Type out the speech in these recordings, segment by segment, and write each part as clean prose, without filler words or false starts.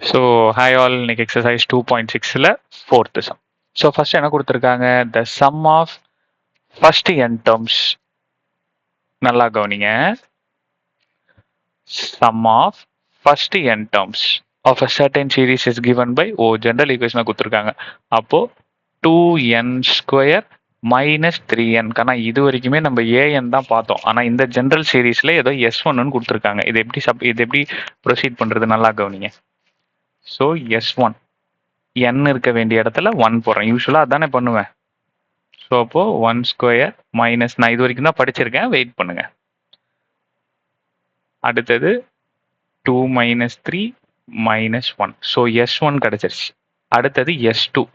So hi all, இன்னைக்கு exercise 2.6ல fourth sum. So first என்ன கொடுத்துருக்காங்க, the sum of first n terms. நல்லா கவனிங்க, sum of first n terms of a certain series is given by general ஈக்குவேஷனாக கொடுத்துருக்காங்க. அப்போ 2n² மைனஸ் 3n. ஆனால் இது வரைக்குமே நம்ம ஏஎன் தான் பார்த்தோம். ஆனால் இந்த ஜெனரல் சீரீஸ்ல ஏதோ S1ன்னு கொடுத்துருக்காங்க. இது எப்படி ப்ரொசீட் பண்றது, நல்லா கவனிங்க. ஸோ S1 n இருக்க வேண்டிய இடத்துல 1 போடுறேன். யூஸ்வலாக அதானே பண்ணுவேன். ஸோ அப்போ 1² மைனஸ், நான் இது வரைக்கும் தான் படிச்சிருக்கேன், வெயிட் பண்ணுங்க. அடுத்தது 2 மைனஸ் 3 மைனஸ் 1. ஸோ S1 கிடைச்சிருச்சு. அடுத்தது S2,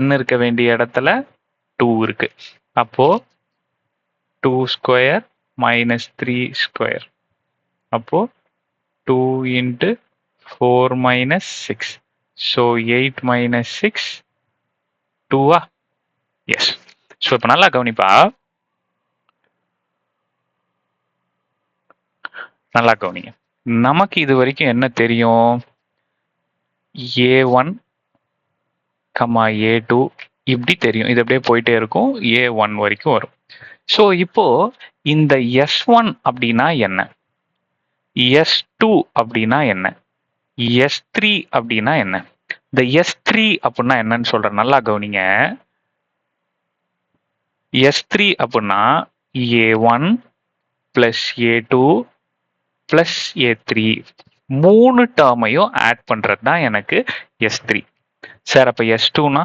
n இருக்க வேண்டிய இடத்துல 2 இருக்கு. அப்போ 2² மைனஸ் 3². அப்போ 2 இன்ட்டு 4 மைனஸ் 6. ஸோ 8 மைனஸ் 6 2ஆ? எஸ். ஸோ இப்போ நல்லா கவனிப்பா, நல்லா கவனிங்க. நமக்கு இது வரைக்கும் என்ன தெரியும், A1, A2 இப்படி தெரியும். இது அப்படியே போயிட்டே இருக்கும், A1 வரைக்கும் வரும். ஸோ இப்போ இந்த S1 அப்படின்னா என்ன, S2 அப்படின்னா என்ன, S3 அப்படின்னா என்ன? இந்த S3 அப்படின்னா என்னன்னு சொல்றேன், நல்லா கவனிங்க. S3 அப்படின்னா A1 plus A2 plus A3 மூணு டேர்மையும் ஆட் பண்றது தான் எனக்கு S3. சார் அப்ப S2னா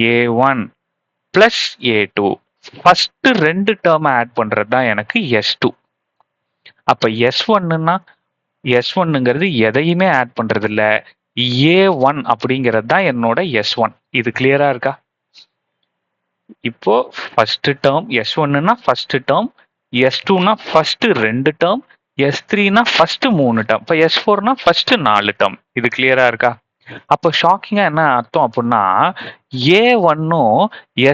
A1 பிளஸ் A2 ஃபர்ஸ்ட் ரெண்டு டேர்மை ஆட் பண்றது தான் எனக்கு S2. அப்ப S1ன்னா S1ங்கிறது எதையுமே ஆட் பண்றது இல்ல, A1 அப்படிங்கிறது தான் என்னோட S1. இது கிளியரா இருக்கா? இப்போ ஃபர்ஸ்ட் டேர்ம் S1ன்னா ஃபர்ஸ்ட் டேர்ம், S2னா ஃபர்ஸ்ட் ரெண்டு டேர்ம், S3னா ஃபர்ஸ்ட் மூணு டேர்ம், இப்போ S4னா ஃபர்ஸ்ட் 4 டேர்ம். இது கிளியரா இருக்கா? அப்போ ஷாக்கிங்கா என்ன அர்த்தம் அப்படின்னா, A1ம்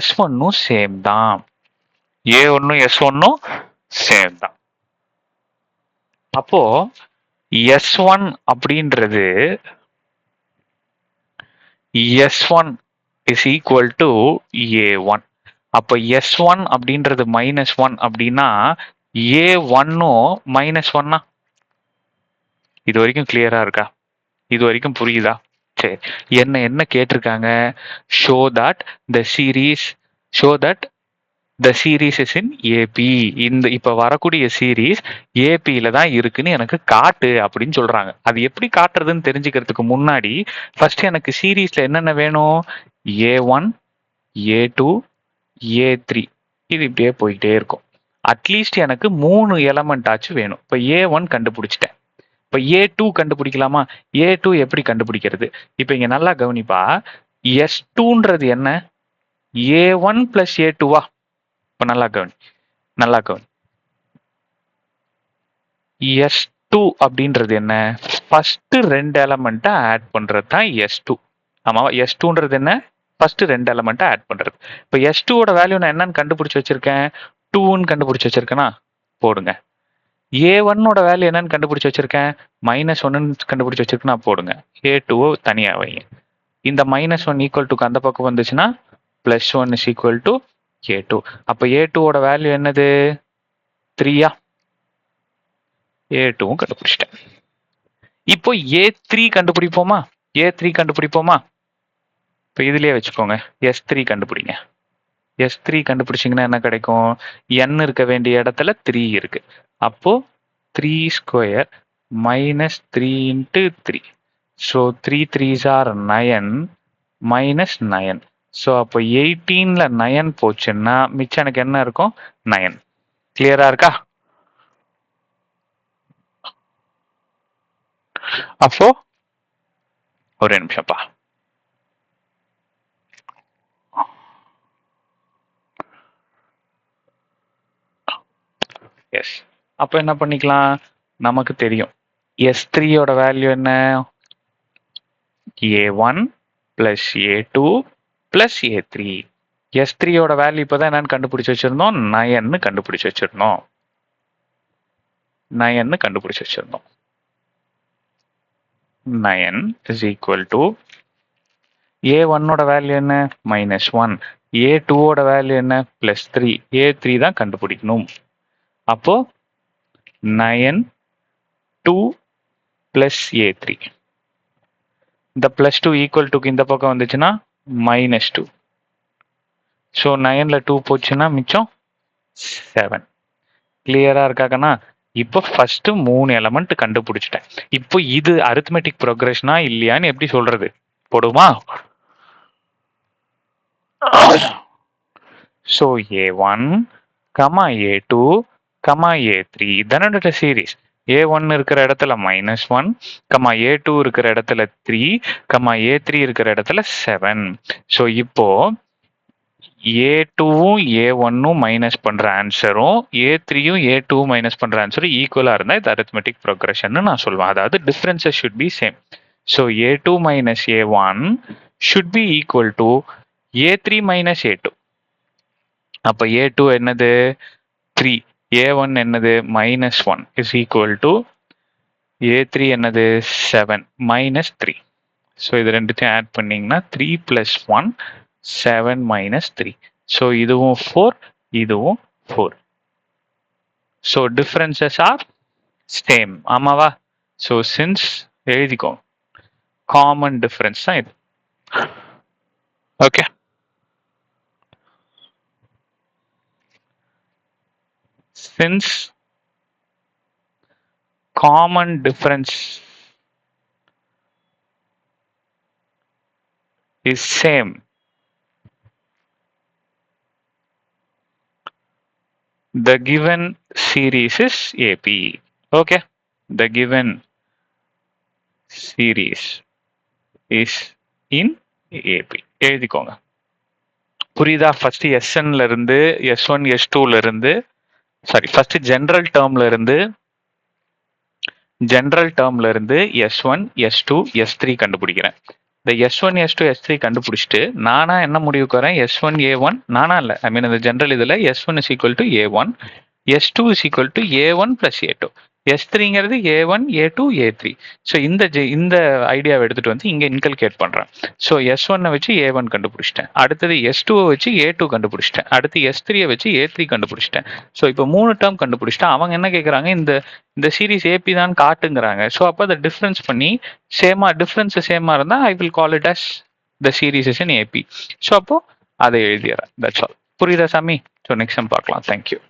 S1ம் சேம் தான். A1ம் S1ம் சேம் தான். அப்போ S1 அப்படின்றது S1 is equal to A1. அப்ப S1 அப்படின்றது -1 அப்படின்னா A1ம் -1. இது வரைக்கும் கிளியரா இருக்கா? இது வரைக்கும் புரியுதா? சரி, என்ன கேட்டிருக்காங்க, show that the series is in AP. இந்த இப்ப வரக்கூடிய சீரீஸ் ஏபியில தான் இருக்குன்னு எனக்கு காட்டு அப்படின்னு சொல்றாங்க. அது எப்படி காட்டுறதுன்னு தெரிஞ்சுக்கிறதுக்கு முன்னாடி ஃபர்ஸ்ட் எனக்கு சீரீஸ்ல என்னென்ன வேணும், A1, A2, A3. இது இப்படியே போயிட்டே இருக்கும். அட்லீஸ்ட் எனக்கு 3 எலமெண்ட் ஆச்சு வேணும். இப்போ A1 கண்டுபிடிச்சிட்டேன். இப்போ A2 கண்டுபிடிக்கலாமா? A2 எப்படி கண்டுபிடிக்கிறது? இப்போ இங்க நல்லா கவனிப்பா, S2ன்றது என்ன, A1 பிளஸ் A2வா? இப்போ நல்லா கவனி, நல்லா கவனி. S2 அப்படின்றது என்ன, ஃபர்ஸ்ட் ரெண்டு எலமெண்ட்டை ஆட் பண்றது தான் S2. ஆமாவா? S2ன்றது என்ன, ஃபர்ஸ்ட் ரெண்டு எலமெண்ட்டை ஆட் பண்றது. இப்போ S2ஓட வேல்யூ நான் என்னன்னு கண்டுபிடிச்சு வச்சிருக்கேன், 2ன்னு கண்டுபிடிச்சு வச்சிருக்கேனா, போடுங்க. A1ஓட வேல்யூ என்னன்னு கண்டுபிடிச்சு வச்சிருக்கேன், -1ன்னு கண்டுபிடிச்சு வச்சிருக்கேனா, போடுங்க. A2 தனியா வைங்க. இந்த -1 ஈக்குவல் டுக்கு அந்த பக்கம் வந்துச்சுன்னா +1 இஸ் ஈக்குவல் டு A2. அப்ப A2ஓட வேல்யூ என்னது, 3ஆ? A2வும் கண்டுபிடிச்சிட்டேன். இப்போ A3 கண்டுபிடிப்போமா? A3 கண்டுபிடிப்போமா? இப்போ இதுலயே வச்சுக்கோங்க, S3 கண்டுபிடிங்க. S3 கண்டுபிடிச்சிங்கன்னா என்ன கிடைக்கும், n இருக்க வேண்டிய இடத்துல 3 இருக்கு. அப்போ 3² minus 3 into 3. So 3 3s are 9 minus 9. So அப்போ 18ல 9 போச்சுன்னா மிச்சம் எனக்கு என்ன இருக்கும், 9. கிளியரா இருக்கா? அப்போ ஒரு நிமிஷம்ப்பா. எஸ். அப்போ என்ன பண்ணிக்கலாம், நமக்கு தெரியும் S3யோட வேல்யூ என்ன, A1 plus A2 plus A3. S3யோட value இப்பதான் என்னன்னு கண்டுபிடிச்சு வச்சிருந்தோம், 9ன்னு கண்டுபிடிச்சு வச்சிருந்தோம். 9ன்னு கண்டுபிடிச்சு வச்சிருந்தோம். 9 is equal to A1ஓட வேல்யூ என்ன -1, A2ஓட வேல்யூ என்ன +3, A3 தான் கண்டுபிடிக்கணும். அப்போ 9 2 plus A3. இந்த +2 ஈக்குவல் டுக்கு இந்த பக்கம் வந்துச்சுன்னா -2. ஸோ 9ல 2 போச்சுன்னா மிச்சம் 7. கிளியரா இருக்காக்கண்ணா? இப்போ ஃபர்ஸ்ட் 3 எலமெண்ட் கண்டுபிடிச்சிட்டேன். இப்போ இது அரித்மெட்டிக் ப்ரோக்ரஷனா இல்லையான்னு எப்படி சொல்றது? போடுமா? ஸோ A1, A2, A3 இதனோட சீரீஸ். A1 இருக்கிற இடத்துல -1, A2 இருக்கிற இடத்துல 3, A3 இருக்கிற இடத்துல 7. ஸோ இப்போ A2வும் A1ம் மைனஸ் பண்ற ஆன்சரும் A3யும் A2வும் மைனஸ் பண்ற ஆன்சரும் ஈக்குவலா இருந்தா இது அரித்மெட்டிக் ப்ரோக்ரஷன் நான் சொல்லுவேன். அதாவது differences should be same. So A2 minus A1 should be equal to A3 minus A2. அப்ப A2 என்னது 3, A1 என்னது -1 is equal to A3 என்னது 7 -3. ஸோ இது ரெண்டுத்தையும் ஆட் பண்ணீங்கன்னா 3 + 1 7 - 3. ஸோ இதுவும் 4, இதுவும் 4. So differences R same. ஆமாவா? ஸோ சின்ஸ் எழுதிக்கோ, காமன் டிஃபரன்ஸ் தான் இது. Okay, since common difference is same, the given series is AP. Okay, the given series is in AP. எழுதிக்கோங்க. புரியுதா? ஃபர்ஸ்ட் SNல இருந்து S1 S2ல இருந்து ஃபர்ஸ்ட் ஜெனரல் டேர்ம்ல இருந்து S1 S2 S3 கண்டுபிடிக்கிறேன். இந்த S1 S2 S3 கண்டுபிடிச்சிட்டு நானா என்ன முடிவுக்கு வரேன்? S1 A1 நானா இல்ல, ஐ மீன் இந்த ஜெனரல் இதுல S1 is equal to A1, S2 is equal to A1 plus A2, S3ங்கிறது A1 A2 A3. So இந்த ஐடியாவை எடுத்துட்டு வந்து இங்க இன்கல்கேட் பண்றேன். ஸோ S1 வச்சு A1 கண்டுபிடிச்சிட்டேன், அடுத்தது S2 வச்சு A2 கண்டுபிடிச்சிட்டேன், அடுத்து S3 வச்சு A3 கண்டுபிடிச்சிட்டேன். ஸோ இப்போ 3 டேர்ம் கண்டுபிடிச்சிட்டேன். அவங்க என்ன கேட்கறாங்க? இந்த சீரிஸ் ஏபி தான் காட்டுங்கிறாங்க. ஸோ அப்போ அதை டிஃபரன்ஸ் பண்ணி டிஃபரன்ஸ் சேமா இருந்தா I will call it as the series is in AP. So அப்போ அதை எழுதிடுறேன். That's all. புரியுதா சாமி? ஸோ நெக்ஸ்ட் டைம் பார்க்கலாம். தேங்க்யூ.